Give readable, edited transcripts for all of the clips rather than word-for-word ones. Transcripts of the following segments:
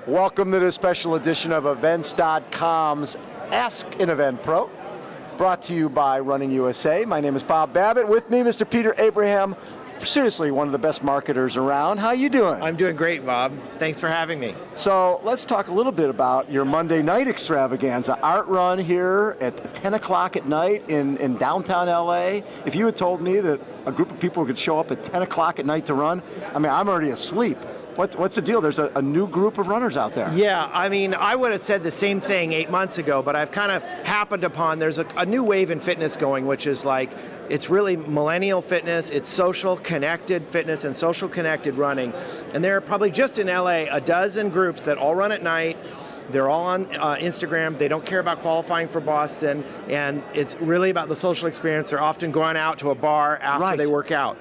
Welcome to this special edition of Events.com's Ask an Event Pro, brought to you by RunningUSA. My name is Bob Babbitt. With me, Mr. Peter Abraham. Seriously, one of the best marketers around. How you doing? I'm doing great, Bob. Thanks for having me. So let's talk a little bit about your Monday night extravaganza. Art run here at 10 o'clock at night in downtown LA. If you had told me that a group of people could show up at 10 o'clock at night to run, I mean, I'm already asleep. What's the deal? There's a new group of runners out there. Yeah, I mean, I would have said the same thing 8 months ago, but I've kind of happened upon, there's a new wave in fitness going, which is like, it's really millennial fitness, it's social connected fitness and social connected running. And there are probably just in LA a dozen groups that all run at night. They're all on Instagram. They don't care about qualifying for Boston, and it's really about the social experience. They're often going out to a bar after they work out.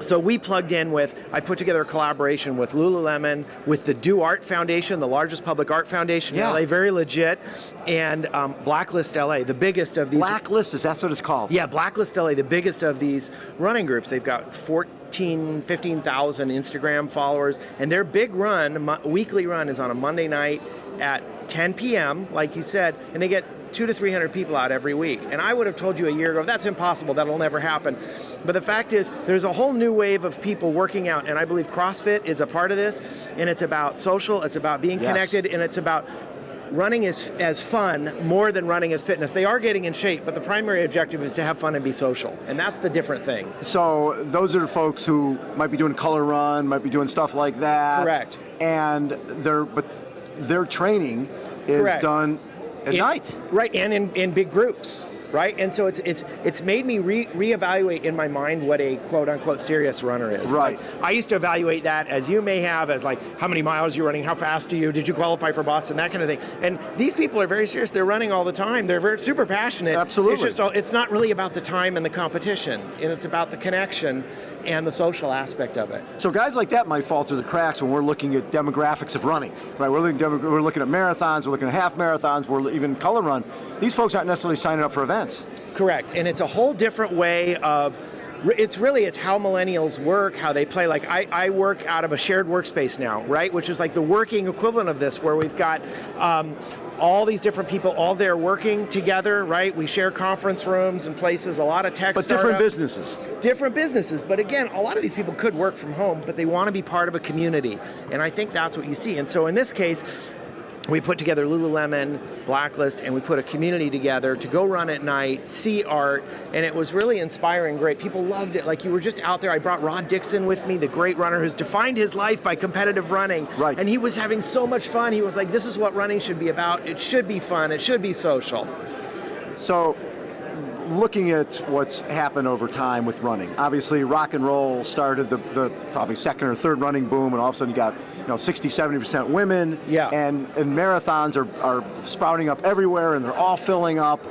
So we plugged in with, I put together a collaboration with Lululemon, with the Do Art Foundation, the largest public art foundation in LA, very legit, and Blacklist LA, the biggest of these. Blacklist, is that what it's called? Yeah, Blacklist LA, the biggest of these running groups. They've got 15,000 Instagram followers, and their big run, weekly run, is on a Monday night at 10 p.m., like you said, and they get 200 to 300 people out every week. And I would have told you a year ago, that's impossible, that'll never happen. But the fact is, there's a whole new wave of people working out, and I believe CrossFit is a part of this, and it's about social, it's about being connected, and it's about running as fun more than running as fitness. They are getting in shape, but the primary objective is to have fun and be social, and that's the different thing. So those are the folks who might be doing color run, might be doing stuff like that. Correct. And their training is done at night. Right, and in big groups, right? And so it's made me reevaluate in my mind what a quote-unquote serious runner is. Right. Like, I used to evaluate that, as you may have, as like, how many miles you're running, how fast are you, did you qualify for Boston, that kind of thing. And these people are very serious. They're running all the time. They're super passionate. Absolutely. It's not really about the time and the competition, and it's about the connection and the social aspect of it. So guys like that might fall through the cracks when we're looking at demographics of running, right? We're looking at marathons, we're looking at half marathons, we're even color run. These folks aren't necessarily signing up for events. Correct, and it's a whole different way of, it's how millennials work, how they play. Like I work out of a shared workspace now, right? Which is like the working equivalent of this, where we've got all these different people all there working together, right? We share conference rooms and places, a lot of tech startups. But different businesses. Different businesses, but again, a lot of these people could work from home, but they want to be part of a community, and I think that's what you see. And so in this case, we put together Lululemon, Blacklist, and we put a community together to go run at night, see art, and it was really inspiring, great. People loved it. Like, you were just out there. I brought Rod Dixon with me, the great runner who's defined his life by competitive running. Right. And he was having so much fun. He was like, this is what running should be about. It should be fun. It should be social. So, looking at what's happened over time with running, obviously rock and roll started the probably second or third running boom, and all of a sudden you got 60-70% women, and marathons are sprouting up everywhere, and they're all filling up.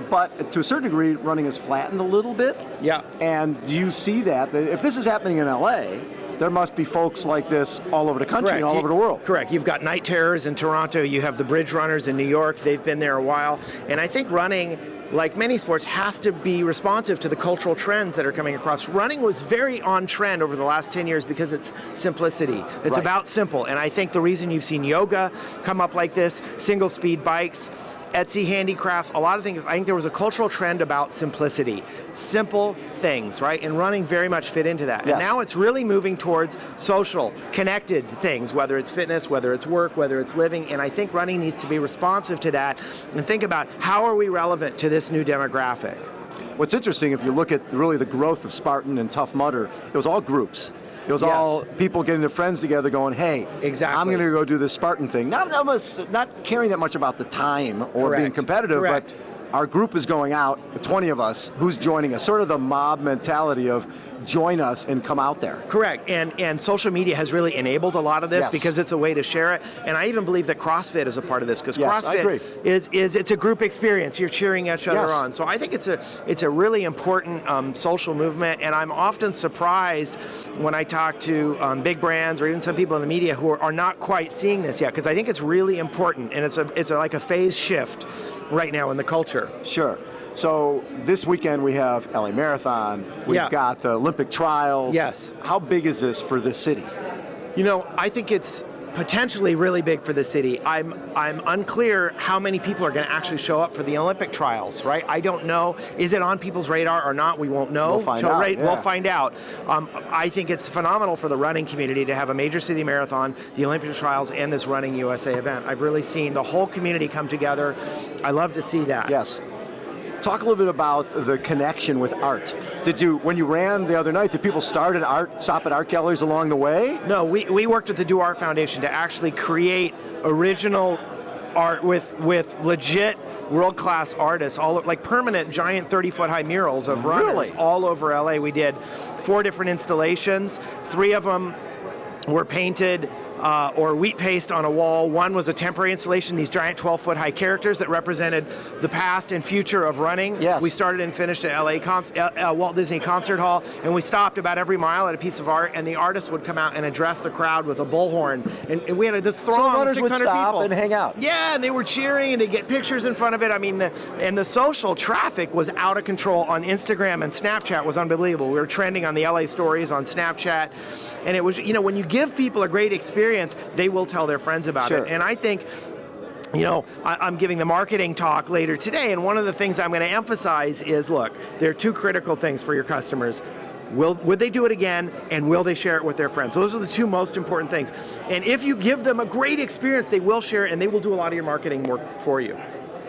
But to a certain degree, running has flattened a little bit. Yeah. And do you see that? If this is happening in LA, there must be folks like this all over the country and all over the world. Correct. You've got Night Terrors in Toronto. You have the Bridge Runners in New York. They've been there a while. And I think running, like many sports, has to be responsive to the cultural trends that are coming across. Running was very on trend over the last 10 years because it's simplicity. It's about simple. And I think the reason you've seen yoga come up like this, single speed bikes, Etsy handicrafts, a lot of things. I think there was a cultural trend about simplicity. Simple things, right? And running very much fit into that. Yes. And now it's really moving towards social, connected things, whether it's fitness, whether it's work, whether it's living. And I think running needs to be responsive to that and think about, how are we relevant to this new demographic? What's interesting, if you look at really the growth of Spartan and Tough Mudder, it was all groups. It was all people getting their friends together going, hey, I'm going to go do this Spartan thing. Not caring that much about the time or being competitive, but our group is going out, the 20 of us, who's joining us? Sort of the mob mentality of join us and come out there. Correct, and social media has really enabled a lot of this because it's a way to share it. And I even believe that CrossFit is a part of this, because CrossFit it's a group experience. You're cheering each other on. So I think it's a really important social movement, and I'm often surprised when I talk to big brands or even some people in the media who are not quite seeing this yet, because I think it's really important, and it's like a phase shift right now in the culture. Sure. So this weekend we have LA Marathon, we've got the Olympic trials. Yes. How big is this for the city? You know, I think it's potentially really big for the city. I'm unclear how many people are going to actually show up for the Olympic trials, right? I don't know. Is it on people's radar or not? We won't know. We'll find out. Right, we'll find out. I think it's phenomenal for the running community to have a major city marathon, the Olympic trials, and this Running USA event. I've really seen the whole community come together. I love to see that. Yes. Talk a little bit about the connection with art. Did you, when you ran the other night, did people stop at art galleries along the way? No, we worked with the Do Art Foundation to actually create original art with legit world-class artists, all like permanent giant 30-foot high murals of runners all over LA. We did 4 different installations. 3 of them were painted or wheat paste on a wall. 1 was a temporary installation, these giant 12-foot high characters that represented the past and future of running. Yes. We started and finished at Walt Disney Concert Hall, and we stopped about every mile at a piece of art, and the artist would come out and address the crowd with a bullhorn. And we had this throng so runners of 600 would stop people. and hang out. Yeah, and they were cheering, and they get pictures in front of it. I mean, the social traffic was out of control on Instagram, and Snapchat was unbelievable. We were trending on the LA stories on Snapchat, and it was, when you give people a great experience, they will tell their friends about it. And I think, I'm giving the marketing talk later today, and one of the things I'm going to emphasize is, look, there are 2 critical things for your customers. Would they do it again, and will they share it with their friends? So those are the 2 most important things. And if you give them a great experience, they will share it, and they will do a lot of your marketing work for you.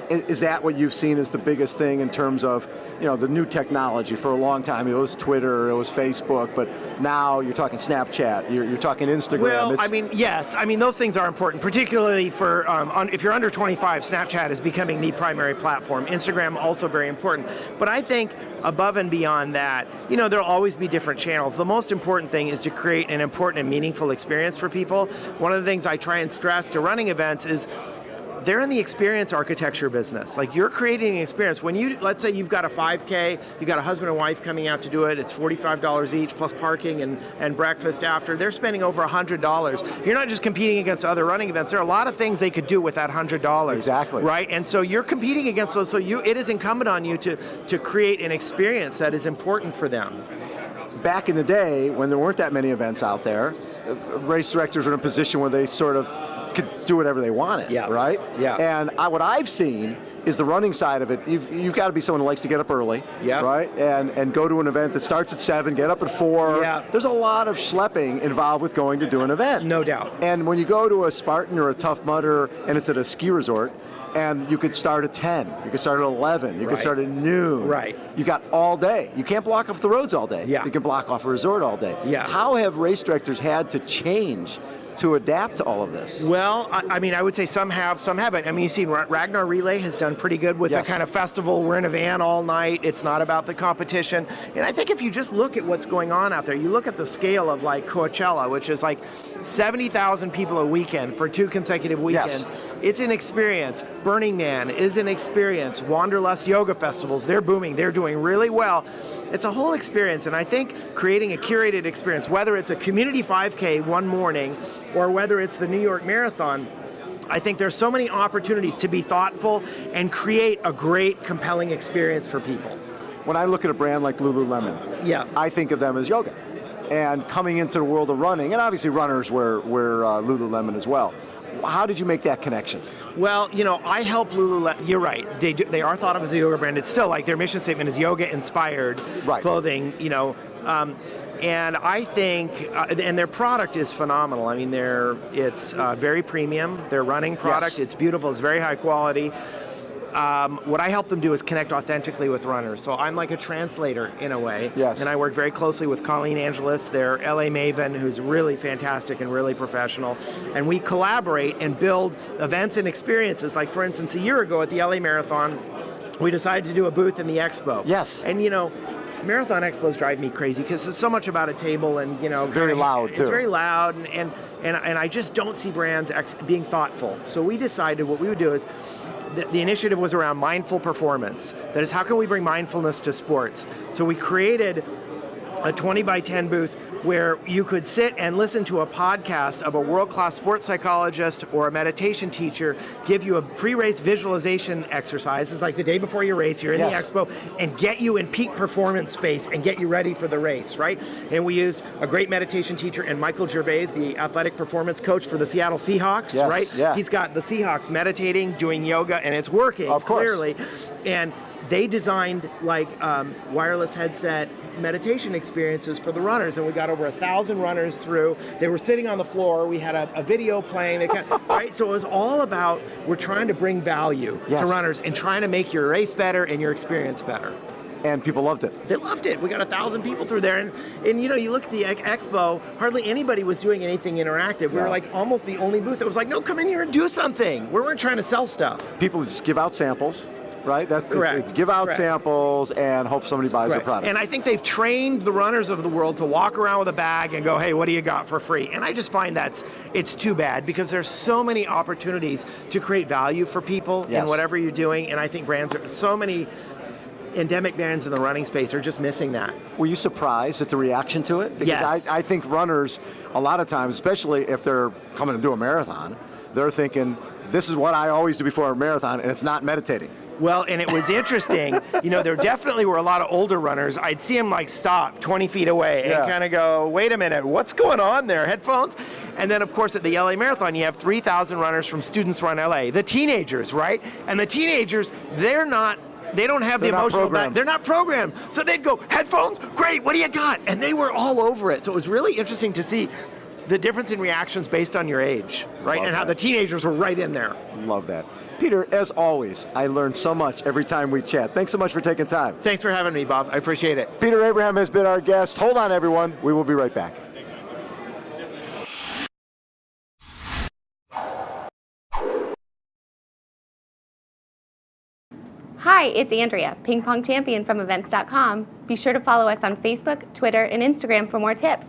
Is that what you've seen as the biggest thing in terms of, the new technology? For a long time, it was Twitter, it was Facebook, but now you're talking Snapchat, you're talking Instagram. Well, yes. Those things are important, particularly for, if you're under 25, Snapchat is becoming the primary platform. Instagram also very important. But I think above and beyond that, there'll always be different channels. The most important thing is to create an important and meaningful experience for people. One of the things I try and stress to running events is, they're in the experience architecture business. Like, you're creating an experience. When let's say you've got a 5K, you've got a husband and wife coming out to do it, it's $45 each plus parking and breakfast after. They're spending over $100. You're not just competing against other running events. There are a lot of things they could do with that $100. Exactly. Right? And so you're competing against those, so it is incumbent on you to create an experience that is important for them. Back in the day, when there weren't that many events out there, race directors were in a position where they sort of could do whatever they wanted, right? Yeah. And what I've seen is the running side of it. You've got to be someone who likes to get up early, right? And go to an event that starts at 7, get up at 4. Yeah. There's a lot of schlepping involved with going to do an event. No doubt. And when you go to a Spartan or a Tough Mudder and it's at a ski resort, and you could start at 10, you could start at 11, you could start at noon. Right. You got all day. You can't block off the roads all day. Yeah. You can block off a resort all day. Yeah. How have race directors had to change to adapt to all of this? Well, I would say some have, some haven't. You see Ragnar Relay has done pretty good with that kind of festival. We're in a van all night. It's not about the competition. And I think if you just look at what's going on out there, you look at the scale of like Coachella, which is like 70,000 people a weekend for 2 consecutive weekends. Yes. It's an experience. Burning Man is an experience. Wanderlust yoga festivals, they're booming. They're doing really well. It's a whole experience, and I think creating a curated experience, whether it's a community 5K one morning or whether it's the New York Marathon, I think there's so many opportunities to be thoughtful and create a great, compelling experience for people. When I look at a brand like Lululemon, I think of them as yoga. And coming into the world of running, and obviously runners wear Lululemon as well. How did you make that connection? Well, I help Lululemon. You're right. They are thought of as a yoga brand. It's still like their mission statement is yoga-inspired clothing. And I think, and their product is phenomenal. It's very premium. Their running product, it's beautiful. It's very high quality. What I help them do is connect authentically with runners. So I'm like a translator in a way. Yes. And I work very closely with Colleen Angelis, their LA Maven, who's really fantastic and really professional. And we collaborate and build events and experiences. Like, for instance, a year ago at the LA Marathon, we decided to do a booth in the expo. Yes. And marathon expos drive me crazy because it's so much about a table and it's very loud too. It's very loud and I just don't see brands being thoughtful. So we decided what we would do is the initiative was around mindful performance. That is, how can we bring mindfulness to sports? So we created a 20 by 10 booth where you could sit and listen to a podcast of a world-class sports psychologist or a meditation teacher give you a pre-race visualization exercise. It's like the day before your race, you're in the expo, and get you in peak performance space and get you ready for the race, right? And we used a great meditation teacher and Michael Gervais, the athletic performance coach for the Seattle Seahawks, right? Yeah. He's got the Seahawks meditating, doing yoga, and it's working, of course. Clearly. And they designed like wireless headset meditation experiences for the runners, and we got over 1,000 runners through. They were sitting on the floor. We had a video playing. Right? So it was all about, we're trying to bring value to runners and trying to make your race better and your experience better. And people loved it. They loved it. We got 1,000 people through there, and you know, you look at the expo, hardly anybody was doing anything interactive. We were like almost the only booth that was like, no, come in here and do something. We weren't trying to sell stuff. People just give out samples. Right? That's correct. It's give out samples and hope somebody buys their product. And I think they've trained the runners of the world to walk around with a bag and go, hey, what do you got for free? And I just find it's too bad, because there's so many opportunities to create value for people in whatever you're doing. And I think so many endemic brands in the running space are just missing that. Were you surprised at the reaction to it? Because I think runners, a lot of times, especially if they're coming to do a marathon, they're thinking, this is what I always do before a marathon, and it's not meditating. Well, and it was interesting, you know, there definitely were a lot of older runners. I'd see them like stop 20 feet away and kind of go, wait a minute, what's going on there? Headphones? And then, of course, at the LA Marathon, you have 3,000 runners from Students Run LA, the teenagers, right? And the teenagers, they don't have the emotional back. They're not programmed. So they'd go, headphones? Great, what do you got? And they were all over it. So it was really interesting to see the difference in reactions based on your age, right? And how the teenagers were right in there. Love that. Peter, as always, I learn so much every time we chat. Thanks so much for taking time. Thanks for having me, Bob. I appreciate it. Peter Abraham has been our guest. Hold on, everyone. We will be right back. Hi, it's Andrea, ping pong champion from Events.com. Be sure to follow us on Facebook, Twitter, and Instagram for more tips.